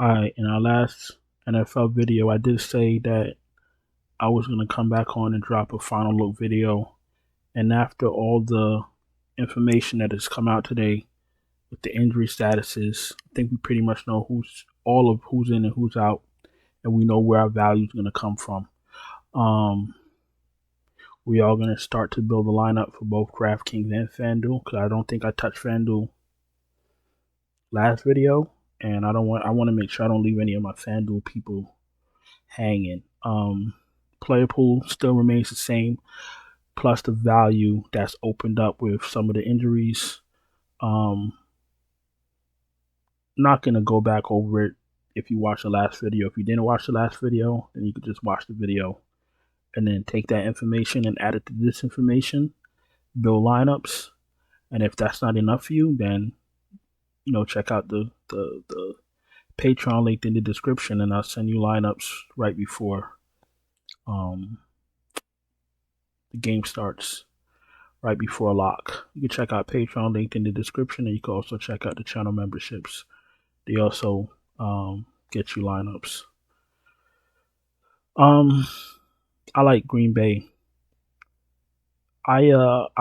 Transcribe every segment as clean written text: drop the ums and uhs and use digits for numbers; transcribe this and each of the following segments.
Alright, in our last NFL video, I did say that I was going to come back on and drop a final look video. And after all the information that has come out today with the injury statuses, I think we pretty much know who's in and who's out, and we know where our value is going to come from. We are going to start to build a lineup for both DraftKings and FanDuel, because I don't think I touched FanDuel last video, and I want to make sure I don't leave any of my FanDuel people hanging. Player pool still remains the same, plus the value that's opened up with some of the injuries. Not gonna go back over it if you watched the last video. If you didn't watch the last video, then you could just watch the video and then take that information and add it to this information, build lineups, and if that's not enough for you, then check out the Patreon link in the description, and I'll send you lineups right before the game starts, right before lock. You can check out Patreon link in the description, and you can also check out the channel memberships. They also get you lineups. I like Green Bay. I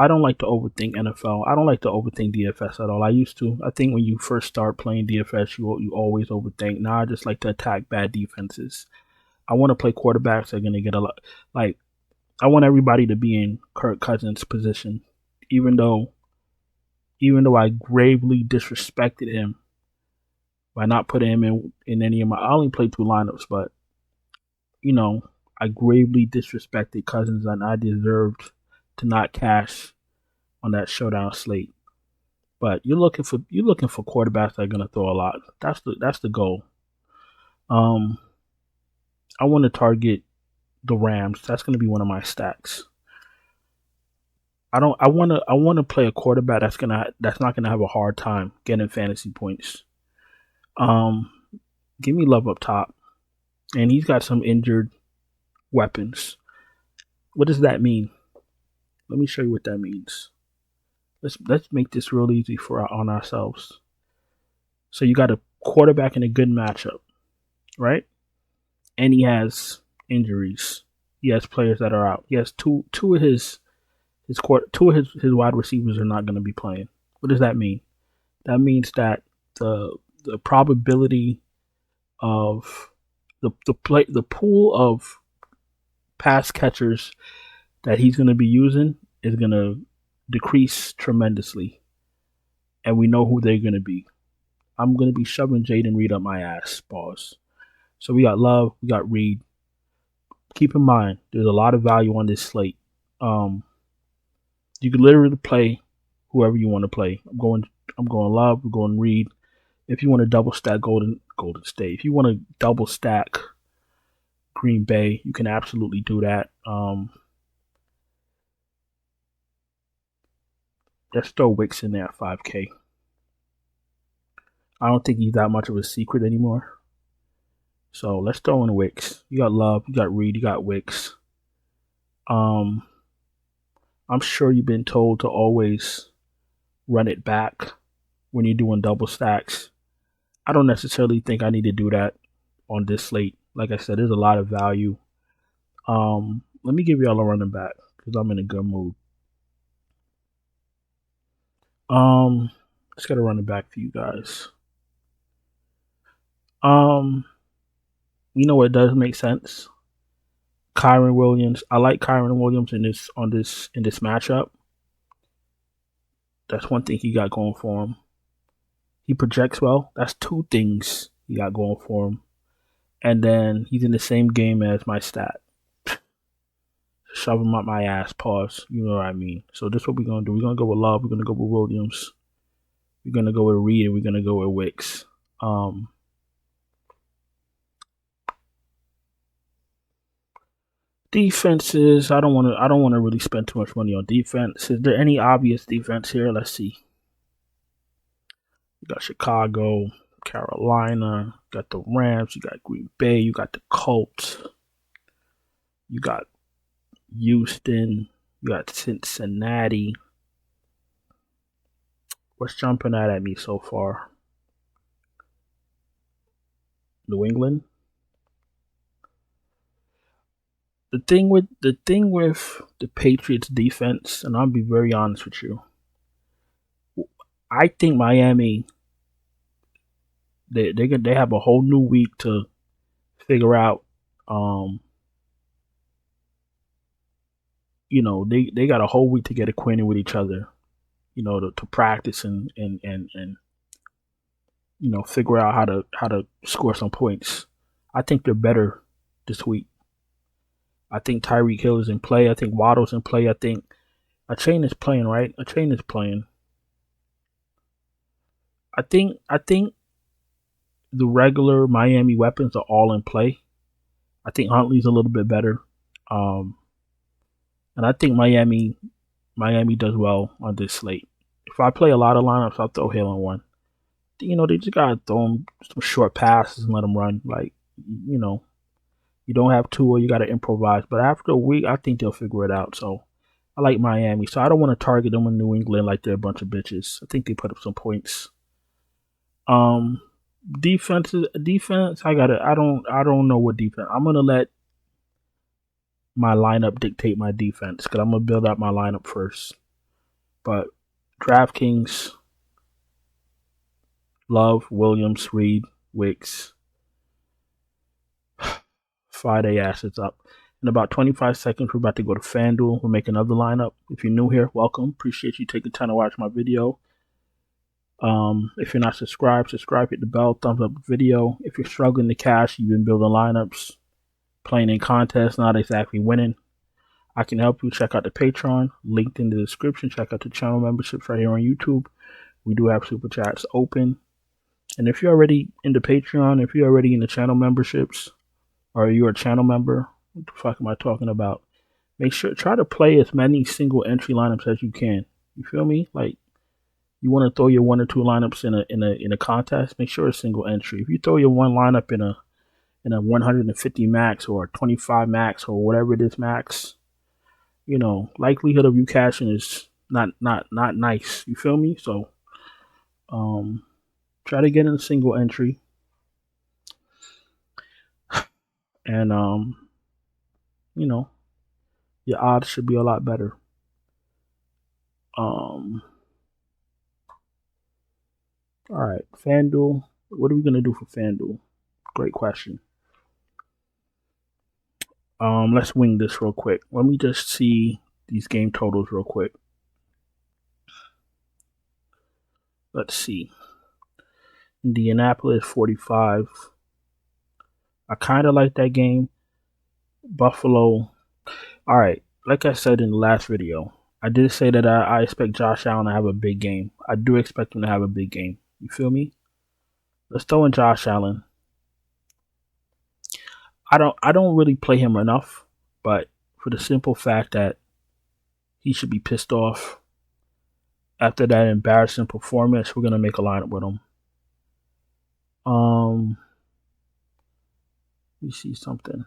don't like to overthink NFL. I don't like to overthink DFS at all. I used to. I think when you first start playing DFS, you always overthink. Now I just like to attack bad defenses. I want to play quarterbacks that are gonna get a lot. Like, I want everybody to be in Kirk Cousins' position, even though I gravely disrespected him by not putting him in any of my. I only played 2 lineups, but I gravely disrespected Cousins, and I deserved to not cash on that showdown slate. But you're looking for quarterbacks that are gonna throw a lot. That's the goal. I want to target the Rams. That's gonna be one of my stacks. I want to play a quarterback that's not gonna have a hard time getting fantasy points. Give me Love up top, and he's got some injured weapons. What does that mean? Let me show you what that means. Let's make this real easy on ourselves. So you got a quarterback in a good matchup, right? And he has injuries. He has players that are out. He has two of his wide receivers are not going to be playing. What does that mean? That means that the probability of the pool of pass catchers that he's going to be using is going to decrease tremendously, and we know who they're going to be. I'm going to be shoving Jaden Reed up my ass. Pause. So we got Love, we got Reed. Keep in mind, there's a lot of value on this slate. You could literally play whoever you want to play. I'm going Love. We're going Reed. If you want to double stack Golden State, if you want to double stack Green Bay, you can absolutely do that. Let's throw Wicks in there at 5K. I don't think he's that much of a secret anymore. So let's throw in Wicks. You got Love, you got Reed, you got Wicks. I'm sure you've been told to always run it back when you're doing double stacks. I don't necessarily think I need to do that on this slate. Like I said, there's a lot of value. Let me give y'all a running back because I'm in a good mood. Let's get a running back for you guys. It does make sense. Kyren Williams. I like Kyren Williams in this matchup. That's one thing he got going for him. He projects well. That's 2 things he got going for him. And then he's in the same game as my stat. Shove him up my ass. Pause. You know what I mean. So this is what we're gonna do. We're gonna go with Love. We're gonna go with Williams. We're gonna go with Reed. And we're gonna go with Wicks. Defenses. I don't want to really spend too much money on defense. Is there any obvious defense here? Let's see. You got Chicago, Carolina, you got the Rams, you got Green Bay, you got the Colts, you got Houston, you got Cincinnati. What's jumping out at me so far? New England. The thing with the Patriots defense, and I'll be very honest with you, I think Miami they have a whole new week to figure out. They got a whole week to get acquainted with each other. To practice and figure out how to score some points. I think they're better this week. I think Tyreek Hill is in play. I think Waddle's in play. I think a chain is playing, right? A chain is playing. I think the regular Miami weapons are all in play. I think Huntley's a little bit better. And I think Miami does well on this slate. If I play a lot of lineups, I'll throw Hill in one. They just gotta throw him some short passes and let him run. You don't have to, or you gotta improvise. But after a week, I think they'll figure it out. So I like Miami. So I don't want to target them in New England like they're a bunch of bitches. I think they put up some points. Defense. I don't know what defense. I'm gonna let my lineup dictate my defense because I'm gonna build out my lineup first. But DraftKings, Love, Williams, Reed, Wicks. Fire their asses up. In about 25 seconds, we're about to go to FanDuel. We'll make another lineup. If you're new here, welcome. Appreciate you taking time to watch my video. If you're not subscribed, subscribe, hit the bell, thumbs up the video. If you're struggling to cash, you've been building lineups, playing in contests, not exactly winning, I can help you. Check out the Patreon, linked in the description. Check out the channel memberships right here on YouTube. We do have super chats open. And if you're already in the Patreon, if you're already in the channel memberships, or you're a channel member, what the fuck am I talking about? Make sure, try to play as many single entry lineups as you can. You feel me? Like, you want to throw your 1 or 2 lineups in a contest, make sure it's single entry. If you throw your one lineup in a 150 max or a 25 max or whatever it is max, likelihood of you cashing is not nice. You feel me? So try to get in a single entry. And your odds should be a lot better. All right, FanDuel. What are we gonna do for FanDuel? Great question. Let's wing this real quick. Let me just see these game totals real quick. Let's see. Indianapolis 45. I kind of like that game. Buffalo. All right. Like I said in the last video, I did say that I expect Josh Allen to have a big game. I do expect him to have a big game. You feel me? Let's throw in Josh Allen. I don't really play him enough, but for the simple fact that he should be pissed off after that embarrassing performance, we're gonna make a lineup with him. Let me see something.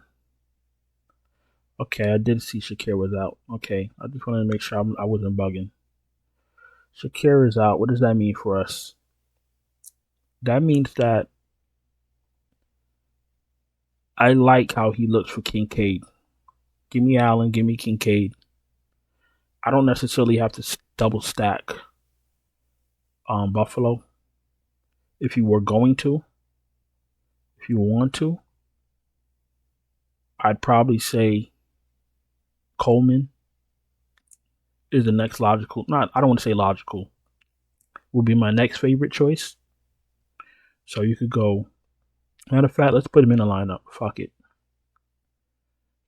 Okay, I did see Shakir was out. Okay, I just wanted to make sure I wasn't bugging. Shakir is out. What does that mean for us? That means that I like how he looks for Kincaid. Give me Allen, give me Kincaid. I don't necessarily have to double stack Buffalo. If you were going to, if you want to, I'd probably say Coleman is the next logical. I don't want to say logical. Will be my next favorite choice. So you could go. Matter of fact, let's put him in a lineup. Fuck it.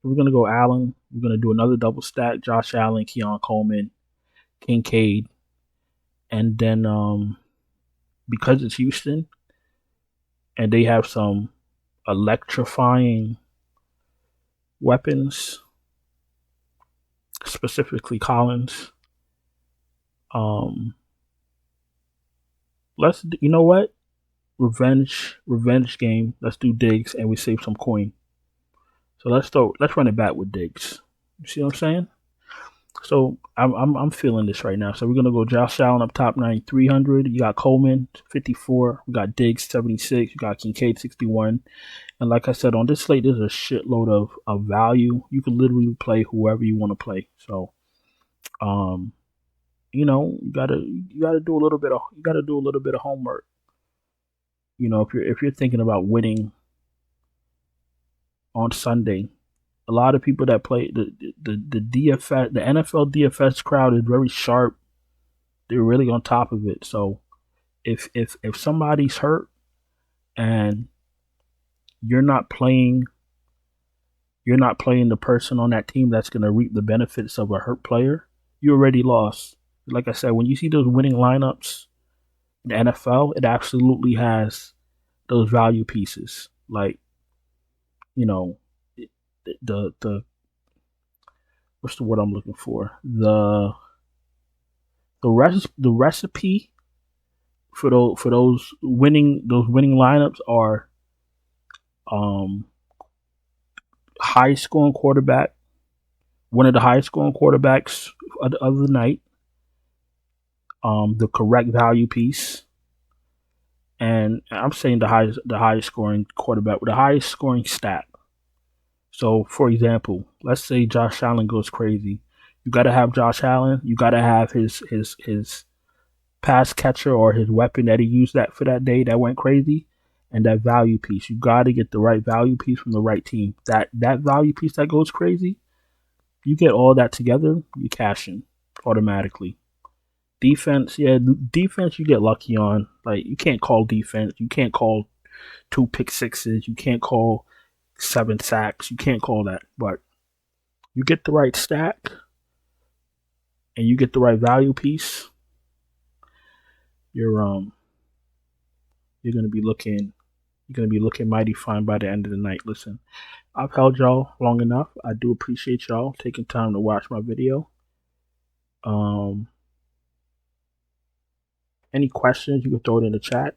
We're gonna go Allen. We're gonna do another double stack. Josh Allen, Keon Coleman, Kincaid, and then because it's Houston, and they have some electrifying weapons, specifically Collins. Let's. You know what? Revenge game. Let's do Diggs and we save some coin. So let's run it back with Diggs. You see what I'm saying? So I'm feeling this right now. So we're gonna go Josh Allen up top 9,300. You got Coleman 54. We got Diggs 76. You got Kincaid 61. And like I said, on this slate, there's a shitload of value. You can literally play whoever you want to play. So, you gotta do a little bit of homework. If you're thinking about winning on Sunday, a lot of people that play the DFS, the NFL DFS crowd is very sharp. They're really on top of it. So if somebody's hurt and you're not playing the person on that team that's going to reap the benefits of a hurt player, you already lost. Like I said, when you see those winning lineups in the NFL, it absolutely has those value pieces. Like, you know, the what's the word I'm looking for? The recipe for those winning lineups are high scoring quarterback, one of the highest scoring quarterbacks of the night, the correct value piece, and I'm saying the highest scoring quarterback with the highest scoring stat. So, for example, let's say Josh Allen goes crazy. You got to have Josh Allen. You got to have his pass catcher or his weapon that he used that for that day that went crazy, and that value piece. You got to get the right value piece from the right team. That value piece that goes crazy, you get all that together, you cash in automatically. Defense, yeah, defense you get lucky on. Like, you can't call defense. You can't call 2 pick sixes. You can't call 7 sacks. You can't call that. But you get the right stack and you get the right value piece, you're gonna be looking mighty fine by the end of the night. Listen, I've held y'all long enough. I do appreciate y'all taking time to watch my video. Any questions, you can throw it in the chat.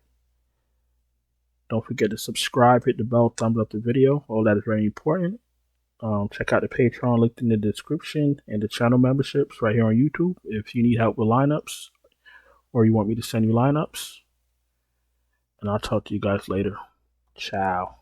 Don't forget to subscribe, hit the bell, thumbs up the video. All that is very important. Check out the Patreon linked in the description and the channel memberships right here on YouTube if you need help with lineups or you want me to send you lineups. And I'll talk to you guys later. Ciao.